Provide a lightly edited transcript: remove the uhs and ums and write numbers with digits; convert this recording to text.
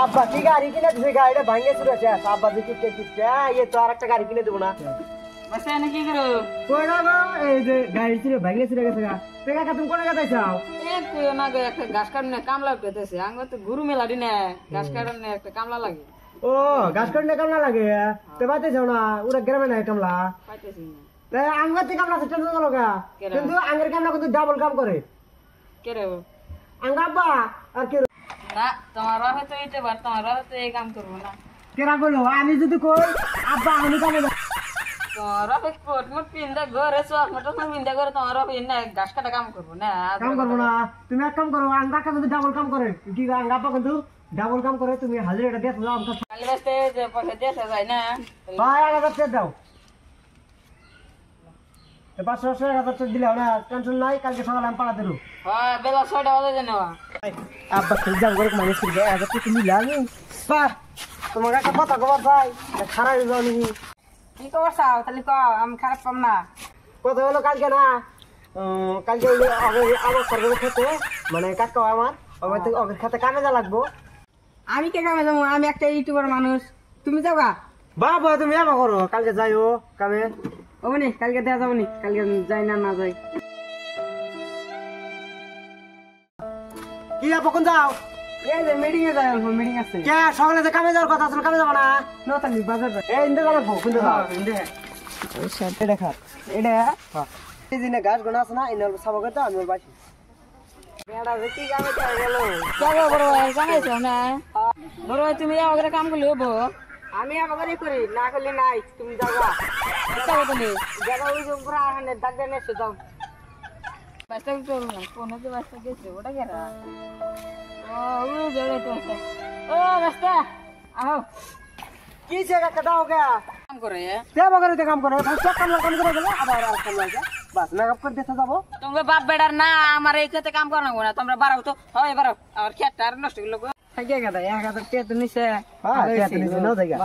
আব্বা কি গাড়ি কিনে দিছে গাড়িটা ভাঙে চুরেছে আব্বা যে কিপটে কিপটে এই তো আরেকটা গাড়ি কিনে দেব না বসে এনে কি করো কোনা গো এই যে গাড়ি চুরে ভাঙে চুরে গেছে গা টাকা কা তুমি কোনা গাতাই চাও এ কই না গো একটা ঘাস কাটনে কামলা পেতেছে আঙ্গ তো গুরু মেলা দিনে ঘাস কাটনে একটা কামলা লাগে ও গাছ কাটনে কামলা লাগে তে বাইতে যাও না ওরা গ্রামে নাই কামলা পাইতেছি না তাই আঙ্গাতে কামলা সেটা তো লগা কিন্তু আঙ্গের কামলা কিন্তু ডাবল কাম করে কে রে আঙ্গা আব্বা আর কে না তোমার হয়তো এইটা বার তোমার হয়তো এই কাম করবো না কেরা বলো আমি যদি কই আব্বা আমি কামে তোমার কোট মোট পিন্দা ঘরে চক মোট পিন্দা করে তোমার না ঘাস কাটা কাম করবো না কাম করবো না তুমি এক কাম করো আঙ্গা কিন্তু ডাবল কাম করে কি আঙ্গা আব্বা কিন্তু ডাবল কাম করে তুমি হাজিরাটা দিয়ে দাও আমাকে কালি বাসতে যে পয়সা দিয়েছে যায় না ভাই 1000 দাও এ 500 দিলাও না টেনশন নাই কালকে সকালে আমি পাড়া দেবো হ্যাঁ বেলা 6টা বাজে জানেবা আব্বা খেল যাও করে মানুষ করে দেয় আগে তুমি লাগে বাহ তোমার একটা কথা খবর চাই খারাপ যাও নি কি খবর চাও তাহলে কও আমি খারাপ পাম না কথা হলো কালকে না কালকে আমার সরকারের খেতে মানে কাকা আমার ওদের খেতে কামে যা লাগবো আমি কে কামে যাবো আমি একটা ইউটিউবার মানুষ তুমি যাবা বাবা তুমি এমা করো কালকে যাইও কামে ও মানে কালকে দেওয়া যাবো নি কালকে যাই না না যাই কি আপা কোন যাও এই যে মিটিং এ যাই মিটিং আছে কে সকালে যে কামে যাওয়ার কথা ছিল কামে যাবো না নো তালি বাজার যাই এই ইন্দে যাবো কিন্তু যাও ইন্দে এটা খা এটা হ্যাঁ এই দিনে গাছ গোনা আছে না ইনাল সাবা করতে আমি ওর বাসি বেড়া যে কি কামে চলে গেল যাবো বড় ভাই কামে যাও না বড় ভাই তুমি আমাকে কাম করলে হবো আমি আমাকে করি না করলে নাই তুমি যাবা যাবো তুমি যাবো ওই যে পুরো আহানে দাগ দেনে এসে যাও বাসটা চলো না কোন যে বাসটা গেছে ওটা কেরা ও ওই জড়ে তো ও বাসটা আও কি সে কাকা দাও কে কাম করে তে বগরে কাম করে ফার্স্ট কাম করে গেল আবার আর কাম লাগে বাস মেকআপ করে দিতে যাবো তোমরা বাপ বেড়ার না আমার এই খেতে কাম করানো না তোমরা বাড়াও তো হয় বাড়াও আর খেতটা আর নষ্ট করলো থাকে গেদা 1000 টাকা তো নিছে হ্যাঁ তে নিছে নাও জায়গা